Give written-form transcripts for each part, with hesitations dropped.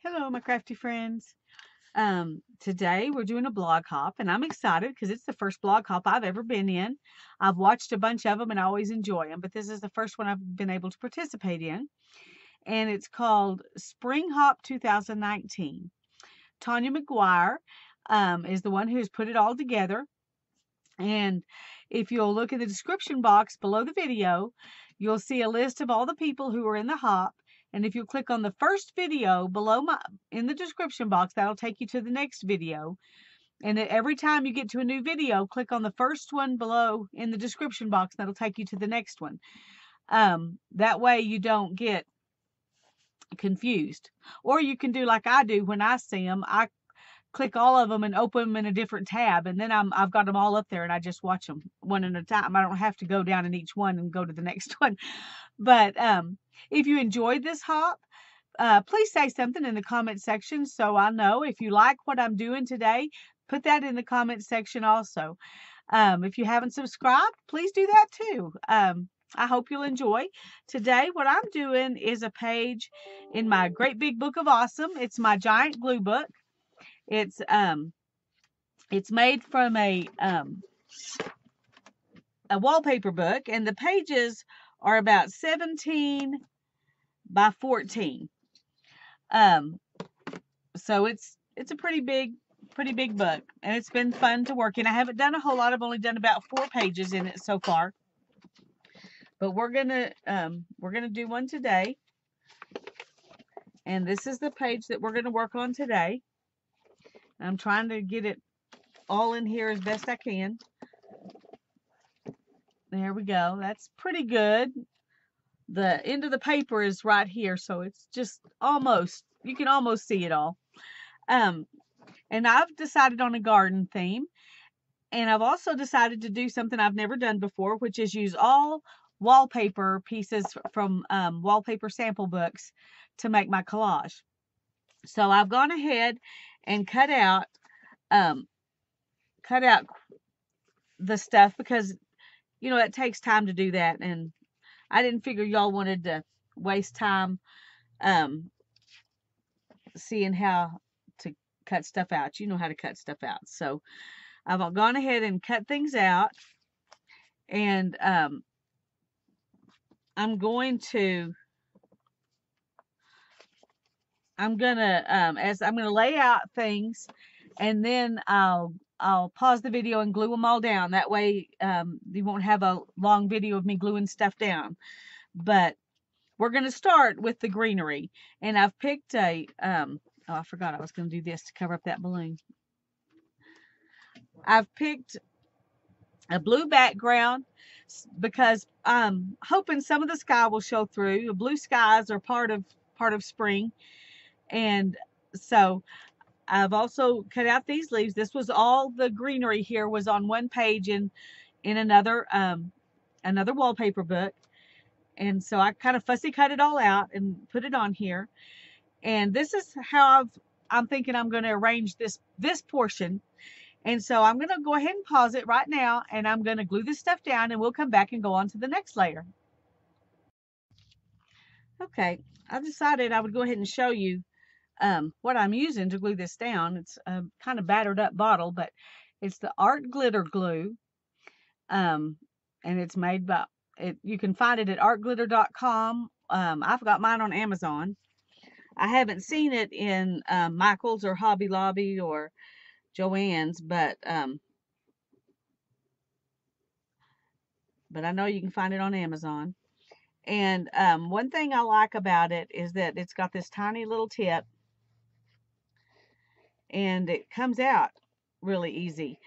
Hello, my crafty friends. Today we're doing a blog hop, and I'm excited because it's the first blog hop I've ever been in. I've watched a bunch of them and I always enjoy them, but this is the first one I've been able to participate in, and it's called Spring Hop 2019. Tanya McGuire is the one who's put it all together, and if you'll look in the description box below the video, you'll see a list of all the people who are in the hop. And if you click on the first video below in the description box, that'll take you to the next video. And every time you get to a new video, click on the first one below in the description box. That'll take you to the next one. That way you don't get confused. Or you can do like I do when I see them. I click all of them and open them in a different tab, and then I've got them all up there and I just watch them one at a time. I don't have to go down in each one and go to the next one. But if you enjoyed this hop, please say something in the comment section so I know. If you like what I'm doing today, put that in the comment section also. If you haven't subscribed, please do that too. I hope you'll enjoy. Today, what I'm doing is a page in my great big book of awesome. It's my giant glue book. It's made from a wallpaper book, and the pages are about 17 by 14. So it's a pretty big book, and it's been fun to work in. I haven't done a whole lot. I've only done about 4 pages in it so far, but we're gonna do one today, and this is the page that we're gonna work on today. I'm trying to get it all in here as best I can. There we go. That's pretty good. The end of the paper is right here, so it's just almost, you can almost see it all. And I've decided on a garden theme, and I've also decided to do something I've never done before, which is use all wallpaper pieces from wallpaper sample books to make my collage. So I've gone ahead and cut out the stuff because, you know, it takes time to do that, and I didn't figure y'all wanted to waste time seeing how to cut stuff out. You know how to cut stuff out. So I've gone ahead and cut things out, and I'm gonna lay out things, and then I'll pause the video and glue them all down. That way you won't have a long video of me gluing stuff down. But we're going to start with the greenery, and I've picked a oh, I forgot I was going to do this to cover up that balloon. I've picked a blue background because I'm hoping some of the sky will show through. The blue skies are part of spring, and so I've also cut out these leaves. This was all the greenery here was on one page in another wallpaper book. And so I kind of fussy cut it all out and put it on here. And this is how I'm thinking I'm going to arrange this portion. And so I'm going to go ahead and pause it right now, and I'm going to glue this stuff down, and we'll come back and go on to the next layer. Okay, I decided I would go ahead and show you what I'm using to glue this down. It's a kind of battered up bottle, but it's the Art Glitter Glue, and it's made by you can find it at artglitter.com. I've got mine on Amazon. I haven't seen it in Michael's or Hobby Lobby or Joann's, but I know you can find it on Amazon. And one thing I like about it is that it's got this tiny little tip, and it comes out really easy.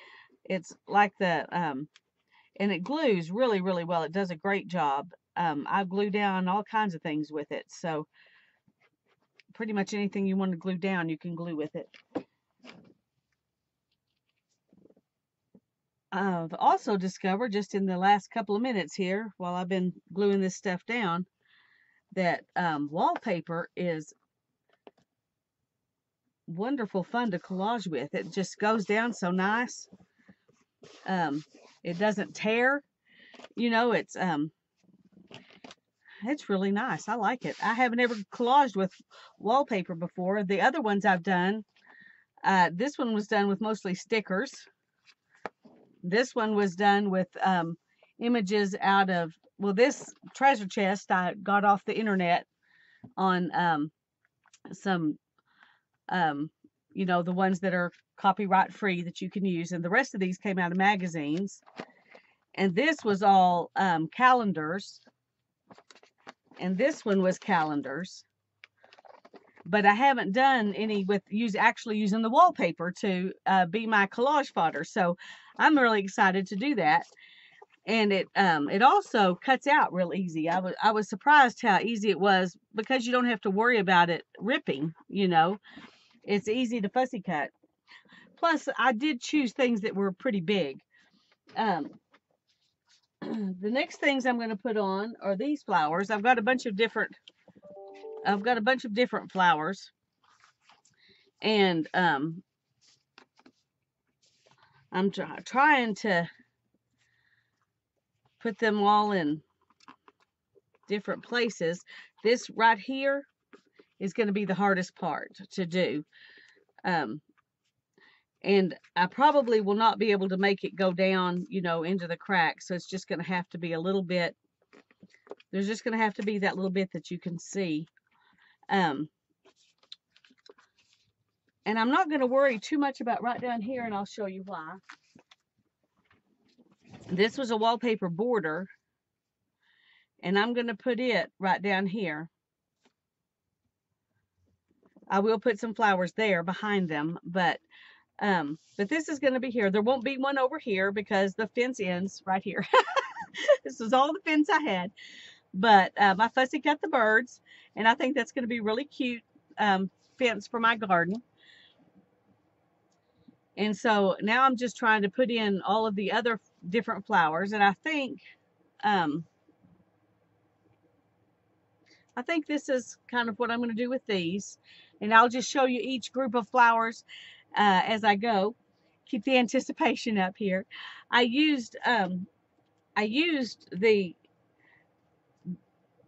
It's like and it glues really, really well. It does a great job. I glue down all kinds of things with it. So pretty much anything you want to glue down, you can glue with it. I've also discovered just in the last couple of minutes here, while I've been gluing this stuff down, that wallpaper is wonderful fun to collage with. It just goes down so nice. It doesn't tear. You know, it's it's really nice. I like it. I haven't ever collaged with wallpaper before. The other ones I've done, this one was done with mostly stickers. This one was done with images out of, well, this treasure chest I got off the internet on some, you know, the ones that are copyright free that you can use. And the rest of these came out of magazines. And this was all calendars. And this one was calendars. But I haven't done any with actually using the wallpaper to be my collage fodder. So I'm really excited to do that. And it also cuts out real easy. I was surprised how easy it was, because you don't have to worry about it ripping, you know. It's easy to fussy cut. Plus, I did choose things that were pretty big. The next things I'm going to put on are these flowers. I've got a bunch of different flowers. And I'm trying to put them all in different places. This right here is going to be the hardest part to do. And I probably will not be able to make it go down, you know, into the cracks. So it's just going to have to be a little bit, there's just going to have to be that little bit that you can see. And I'm not going to worry too much about right down here, and I'll show you why. This was a wallpaper border, and I'm going to put it right down here. I will put some flowers there behind them, but this is going to be here. There won't be one over here because the fence ends right here. This is all the fence I had. But I fussy cut the birds, and I think that's going to be really cute fence for my garden. And so now I'm just trying to put in all of the other different flowers, and I think this is kind of what I'm going to do with these. And I'll just show you each group of flowers as I go. Keep the anticipation up here. I used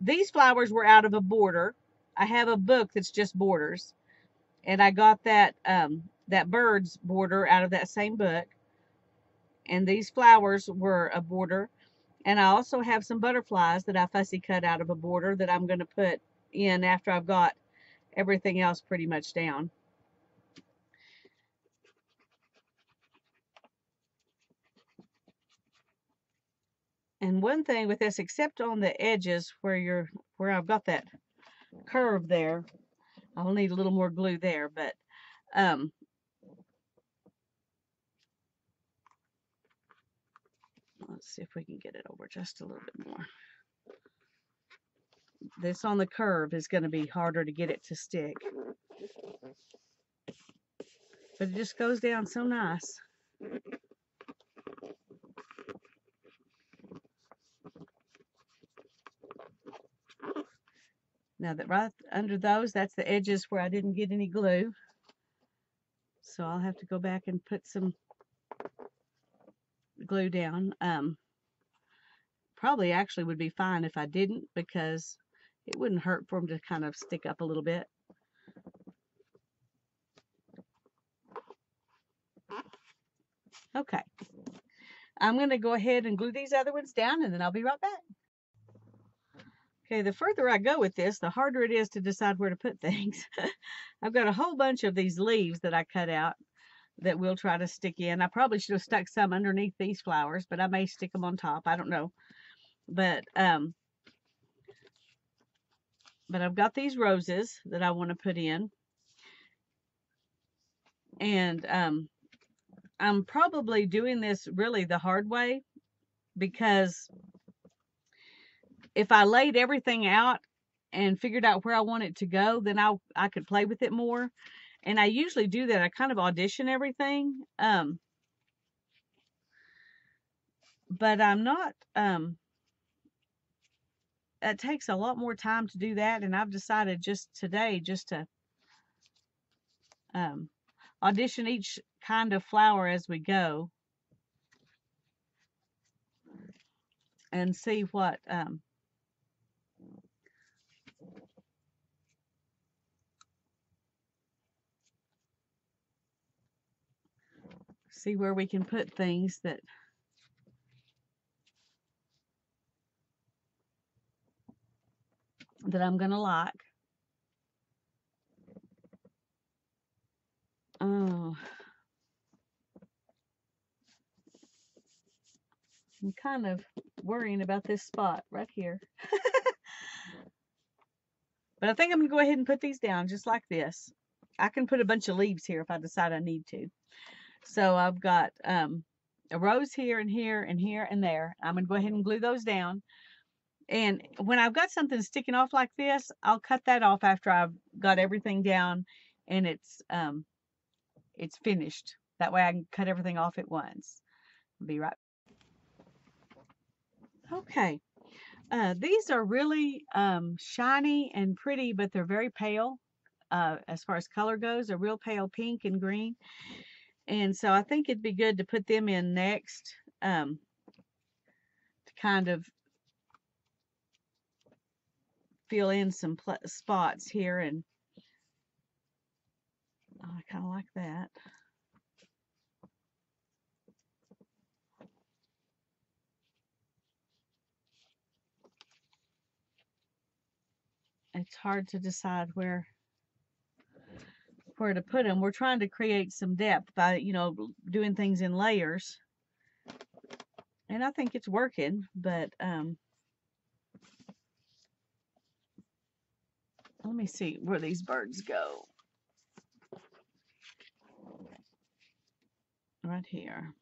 these flowers were out of a border. I have a book that's just borders, and I got that that bird's border out of that same book. And these flowers were a border. And I also have some butterflies that I fussy cut out of a border that I'm going to put in after I've got everything else pretty much down. And one thing with this, except on the edges where I've got that curve there, I'll need a little more glue there, but let's see if we can get it over just a little bit more. This on the curve is going to be harder to get it to stick. But it just goes down so nice. Now that right under those, that's the edges where I didn't get any glue. So I'll have to go back and put some glue down. Probably actually would be fine if I didn't, because it wouldn't hurt for them to kind of stick up a little bit. Okay. I'm going to go ahead and glue these other ones down, and then I'll be right back. Okay, the further I go with this, the harder it is to decide where to put things. I've got a whole bunch of these leaves that I cut out that we'll try to stick in. I probably should have stuck some underneath these flowers, but I may stick them on top. I don't know. But I've got these roses that I want to put in. And I'm probably doing this really the hard way, because if I laid everything out and figured out where I want it to go, then I could play with it more. And I usually do that. I kind of audition everything. But I'm not, it takes a lot more time to do that. And I've decided just today just to audition each kind of flower as we go, and see what see where we can put things that I'm gonna like. Oh, I'm kind of worrying about this spot right here. But I think I'm gonna go ahead and put these down just like this. I can put a bunch of leaves here if I decide I need to. So I've got a rose here and here and here and there. I'm gonna go ahead and glue those down. And when I've got something sticking off like this, I'll cut that off after I've got everything down and it's finished. That way I can cut everything off at once. I'll be right. Okay. These are really shiny and pretty, but they're very pale as far as color goes. They're real pale pink and green. And so I think it'd be good to put them in next to kind of fill in some spots here. And oh, I kind of like that. It's hard to decide where to put them. We're trying to create some depth by, doing things in layers. And I think it's working, but let me see where these birds go. Right here.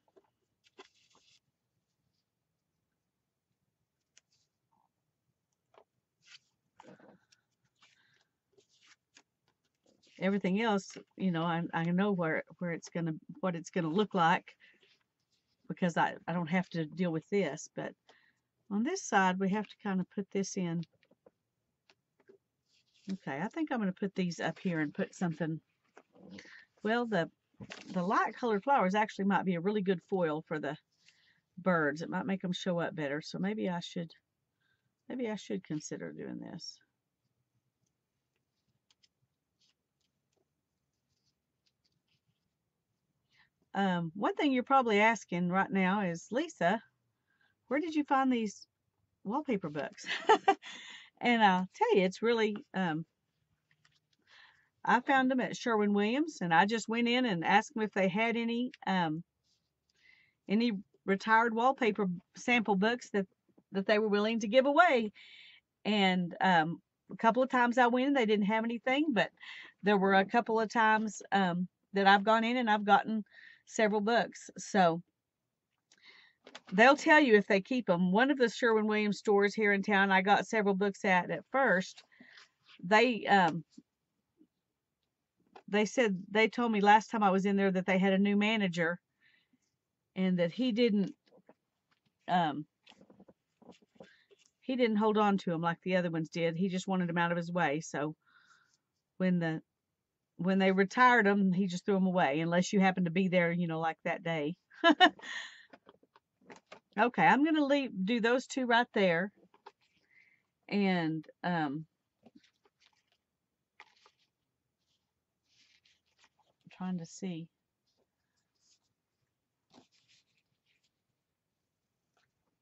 Everything else, I know where it's gonna what it's gonna look like because I don't have to deal with this. But on this side, we have to kind of put this in. Okay, I think I'm gonna put these up here and put something. Well, the light colored flowers actually might be a really good foil for the birds. It might make them show up better. So maybe I should consider doing this. One thing you're probably asking right now is, Lisa, where did you find these wallpaper books? And I'll tell you, it's really, I found them at Sherwin-Williams, and I just went in and asked them if they had any retired wallpaper sample books that they were willing to give away. And a couple of times I went and they didn't have anything, but there were a couple of times that I've gone in and I've gotten several books. So they'll tell you if they keep them. One of the Sherwin-Williams stores here in town I got several books at first. They told me last time I was in there that they had a new manager and that he didn't hold on to them like the other ones did. He just wanted them out of his way. So when they retired them, he just threw them away unless you happen to be there, like that day. Okay, I'm going to do those two right there. And I'm trying to see.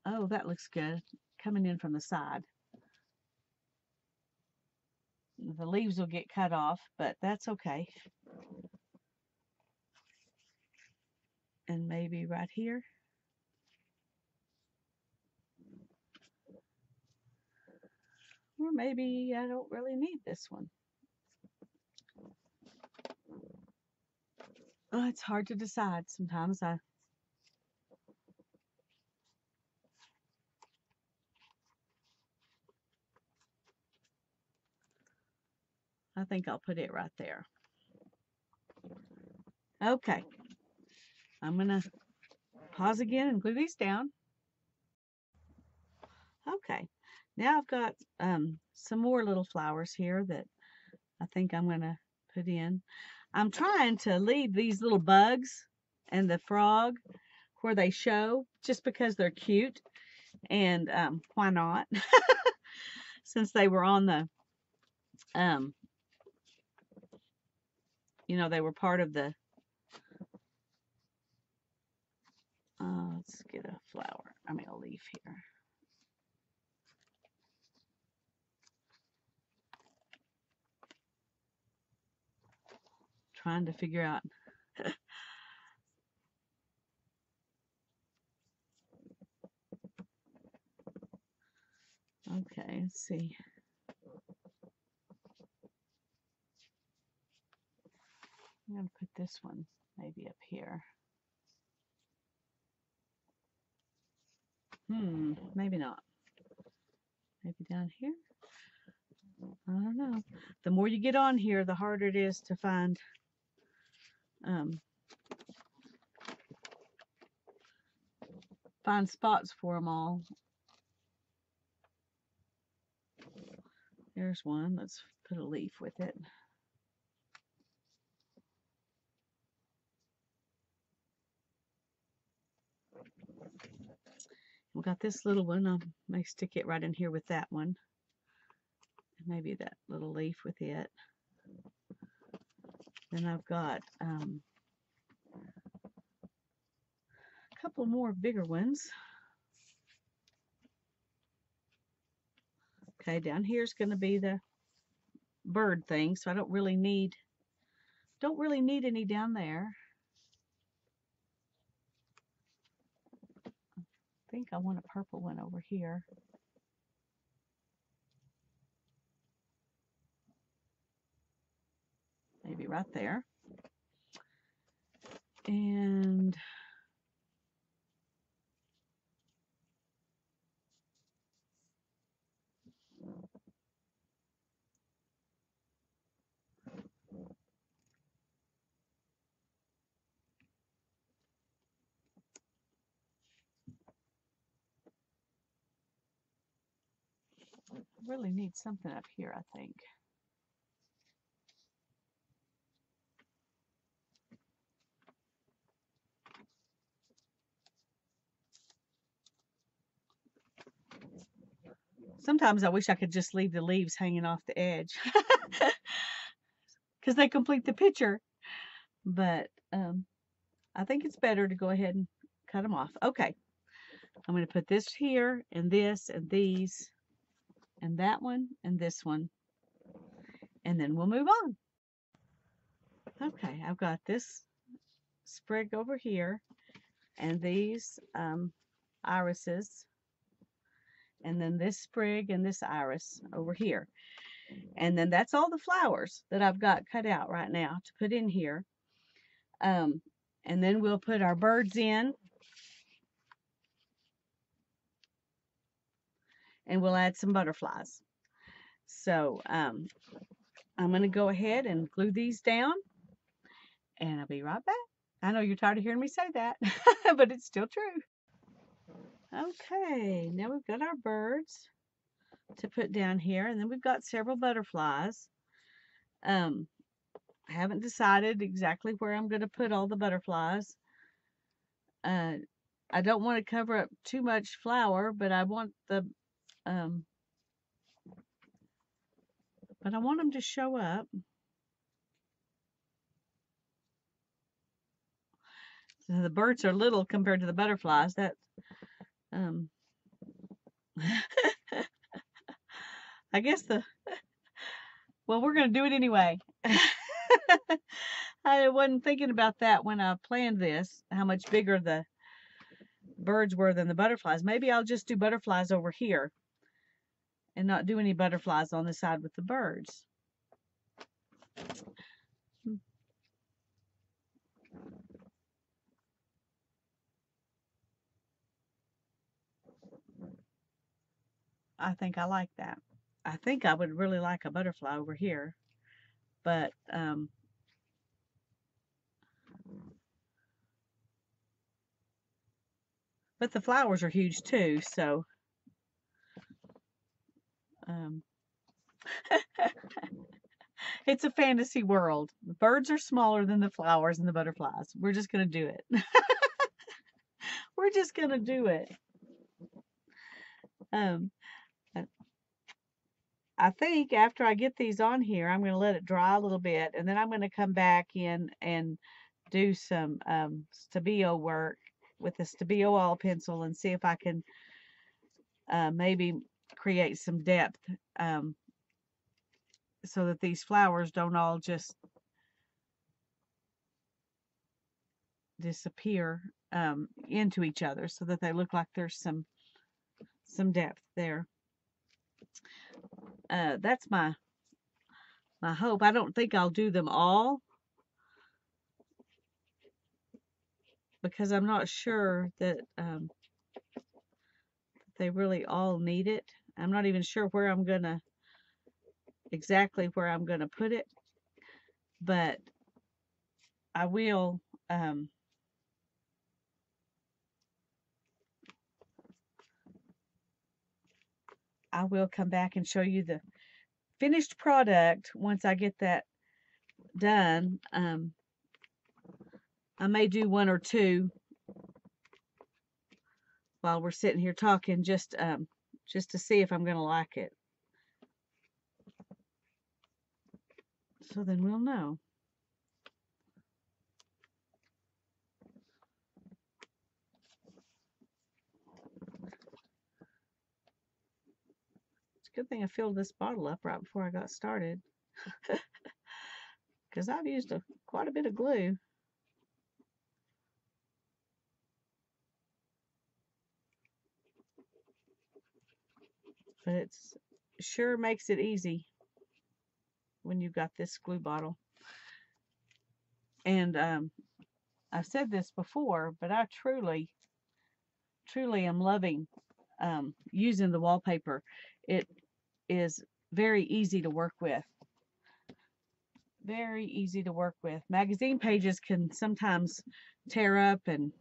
Oh, that looks good. Coming in from the side. The leaves will get cut off, but that's okay. And maybe right here. Or maybe I don't really need this one. Oh, it's hard to decide sometimes. I think I'll put it right there. Okay. I'm going to pause again and glue these down. Okay. Now I've got some more little flowers here that I think I'm going to put in. I'm trying to leave these little bugs and the frog where they show just because they're cute. And why not? Since they were on the, they were part of the leaf here. Trying to figure out. Okay, let's see. I'm going to put this one maybe up here. Maybe not. Maybe down here? I don't know. The more you get on here, the harder it is to find spots for them all. There's one. Let's put a leaf with it. We got this little one. I may stick it right in here with that one. And maybe that little leaf with it. Then I've got a couple more bigger ones. Okay, down here is going to be the bird thing, so I don't really need any down there. I think I want a purple one over here. Maybe right there. And I really need something up here, I think. Sometimes I wish I could just leave the leaves hanging off the edge because they complete the picture. But I think it's better to go ahead and cut them off. Okay, I'm going to put this here and this and these and that one and this one, and then we'll move on. Okay, I've got this sprig over here and these irises, and then this sprig and this iris over here. And then that's all the flowers that I've got cut out right now to put in here. And then we'll put our birds in. And we'll add some butterflies. So I'm going to go ahead and glue these down. And I'll be right back. I know you're tired of hearing me say that, but it's still true. Okay, now we've got our birds to put down here, and then we've got several butterflies. I haven't decided exactly where I'm going to put all the butterflies. I don't want to cover up too much flower, but I want the but I want them to show up. So the birds are little compared to the butterflies. That I guess well, we're going to do it anyway. I wasn't thinking about that when I planned this, how much bigger the birds were than the butterflies. Maybe I'll just do butterflies over here and not do any butterflies on the side with the birds. I think I like that. I think I would really like a butterfly over here, but the flowers are huge too, so it's a fantasy world. The birds are smaller than the flowers and the butterflies. We're just going to do it. We're just going to do it. I think after I get these on here, I'm going to let it dry a little bit, and then I'm going to come back in and do some stabilo work with the stabilo oil pencil and see if I can maybe create some depth, so that these flowers don't all just disappear into each other, so that they look like there's some depth there. That's my hope. I don't think I'll do them all, because I'm not sure that they really all need it. I'm not even sure where I'm gonna exactly where I'm gonna put it, but I will come back and show you the finished product once I get that done. I may do one or two while we're sitting here talking, just to see if I'm gonna like it. So then we'll know. It's a good thing I filled this bottle up right before I got started, because I've used quite a bit of glue. But it sure makes it easy when you've got this glue bottle. And I've said this before, but I truly am loving using the wallpaper. It is very easy to work with. Very easy to work with. Magazine pages can sometimes tear up and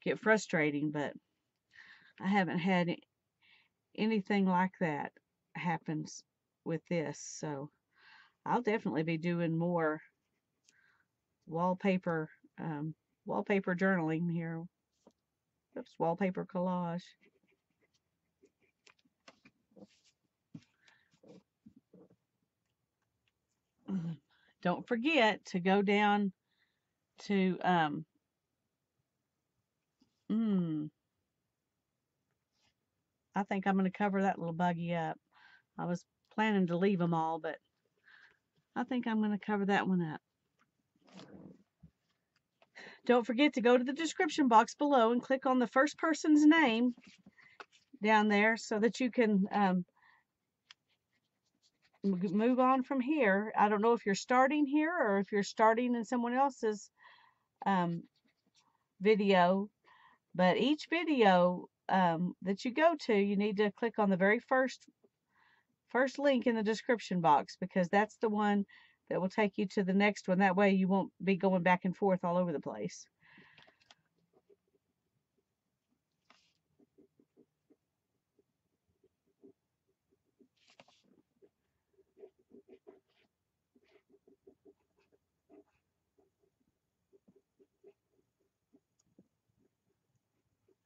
get frustrating, but I haven't had anything like that happens with this. So I'll definitely be doing more wallpaper journaling here. Oops, wallpaper collage. Don't forget to go down to I think I'm going to cover that little buggy up. I was planning to leave them all, but I think I'm going to cover that one up. Don't forget to go to the description box below and click on the first person's name down there, so that you can move on from here. I don't know if you're starting here or if you're starting in someone else's video, but each video that you go to, you need to click on the very first link in the description box, because that's the one that will take you to the next one. That way you won't be going back and forth all over the place.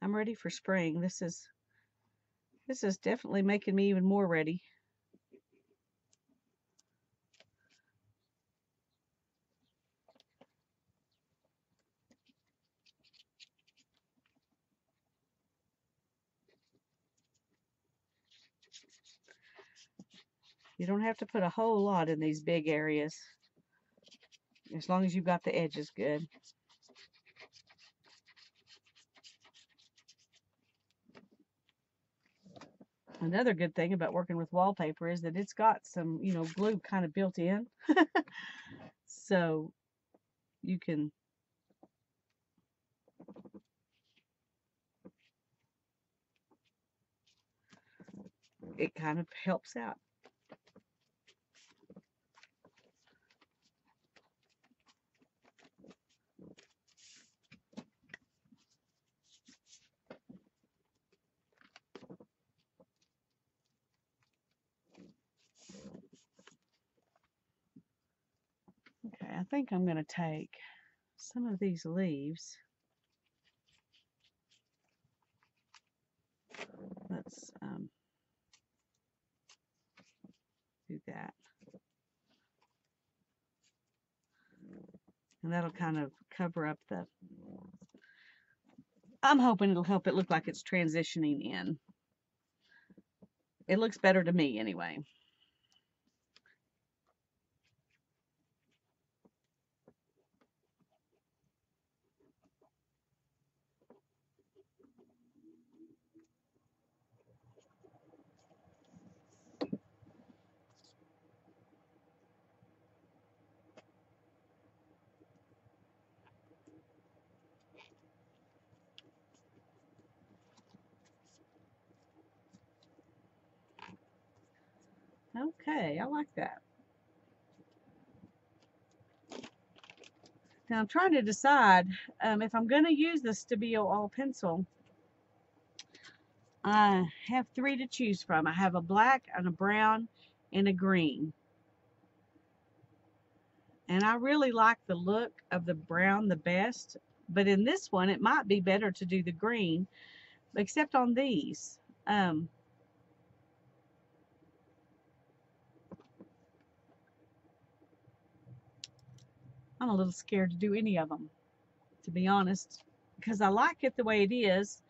I'm ready for spring. This is definitely making me even more ready. You don't have to put a whole lot in these big areas, as long as you've got the edges good. Another good thing about working with wallpaper is that it's got some, glue kind of built in. So you can it kind of helps out. Okay, I think I'm going to take some of these leaves. Let's do that. And that'll kind of cover up the... I'm hoping it'll help it look like it's transitioning in. It looks better to me anyway. Okay, I like that. Now I'm trying to decide if I'm going to use the Stabilo all pencil. I have 3 to choose from. I have a black and a brown and a green. And I really like the look of the brown the best. But in this one, it might be better to do the green, except on these. I'm a little scared to do any of them, to be honest, because I like it the way it is.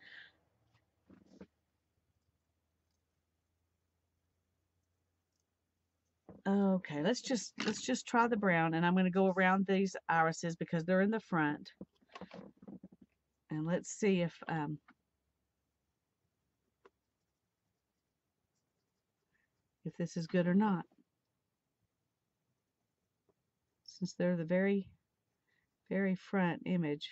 Okay, let's just try the brown, and I'm going to go around these irises because they're in the front, and let's see if this is good or not, since they're the very front image.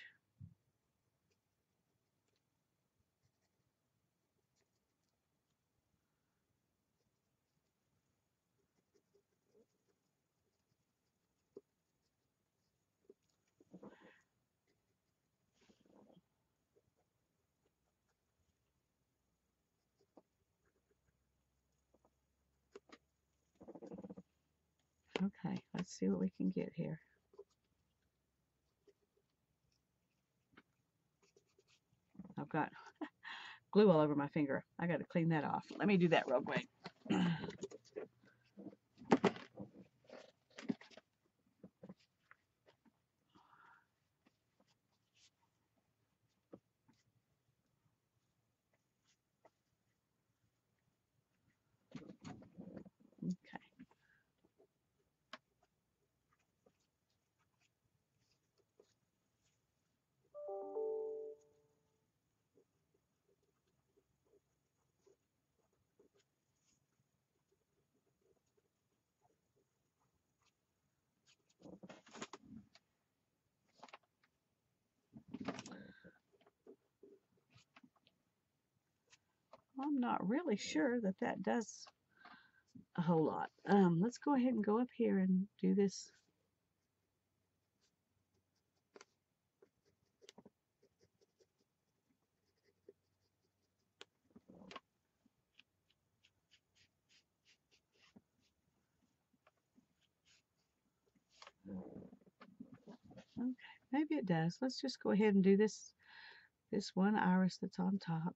Okay, let's see what we can get here. I've got glue all over my finger. I got to clean that off. Let me do that real quick. Okay. I'm not really sure that that does a whole lot. Let's go ahead and go up here and do this. Okay, maybe it does. Let's just go ahead and do this one iris that's on top.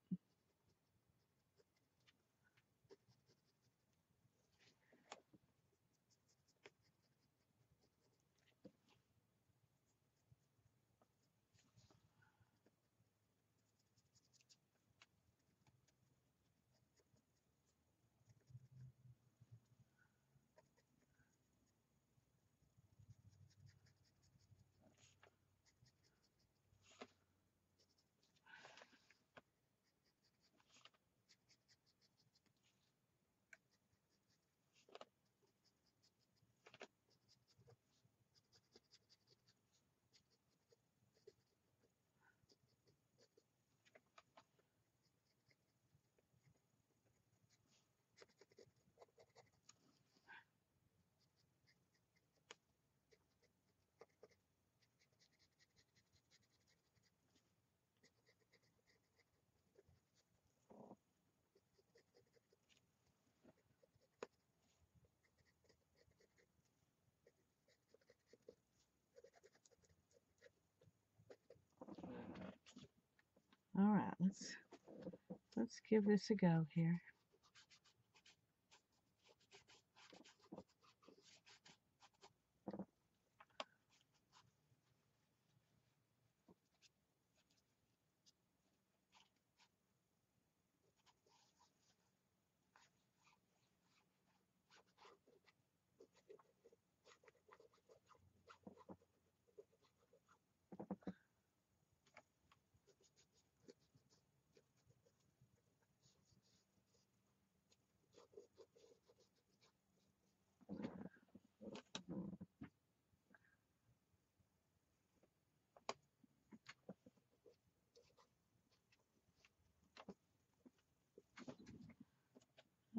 All right, let's give this a go here.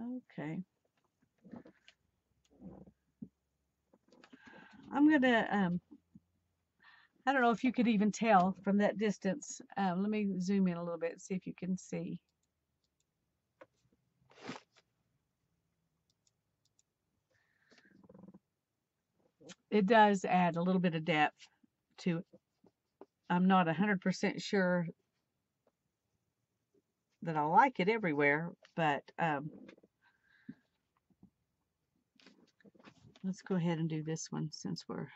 Okay. I'm gonna, I don't know if you could even tell from that distance. Let me zoom in a little bit and see if you can see. It does add a little bit of depth to it. I'm not 100% sure that I like it everywhere, but let's go ahead and do this one since we're...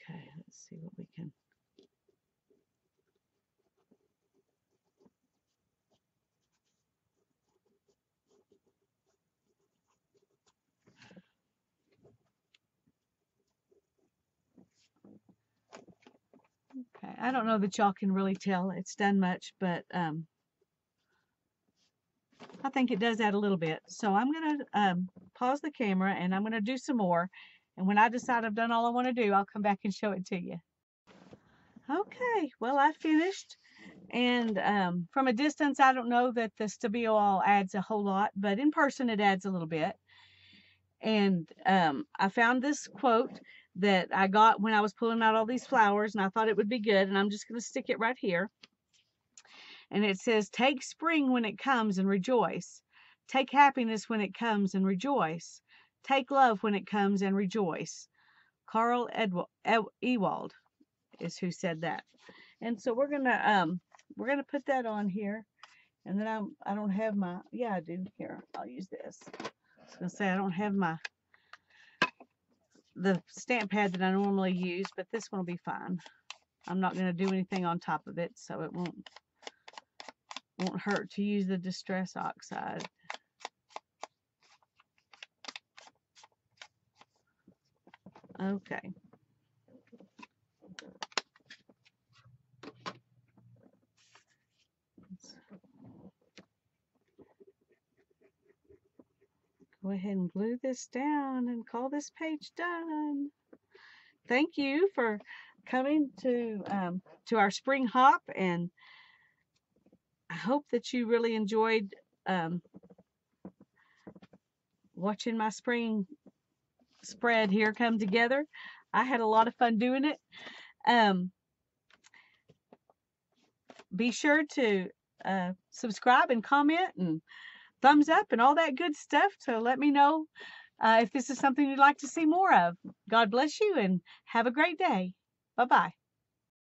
Okay, let's see what we can... Okay, I don't know that y'all can really tell it's done much, but I think it does add a little bit. So I'm going to pause the camera and I'm going to do some more. And when I decide I've done all I want to do, I'll come back and show it to you. Okay, well, I finished. And from a distance, I don't know that the Stabilo all adds a whole lot, but in person it adds a little bit. And I found this quote that I got when I was pulling out all these flowers, and I thought it would be good, and I'm just going to stick it right here. And it says, "Take spring when it comes and rejoice. Take happiness when it comes and rejoice. Take love when it comes and rejoice." Carl Ewald is who said that. And so we're gonna put that on here. And then I don't have my, yeah, I do. Here, I'll use this. I was gonna say I don't have the stamp pad that I normally use, but this one will be fine. I'm not gonna do anything on top of it, so it won't hurt to use the Distress Oxide. Okay. Go ahead and glue this down and call this page done. Thank you for coming to our spring hop, and I hope that you really enjoyed watching my spring spread here come together. I had a lot of fun doing it. Be sure to subscribe and comment and thumbs up and all that good stuff to let me know if this is something you'd like to see more of. God bless you and have a great day. Bye-bye.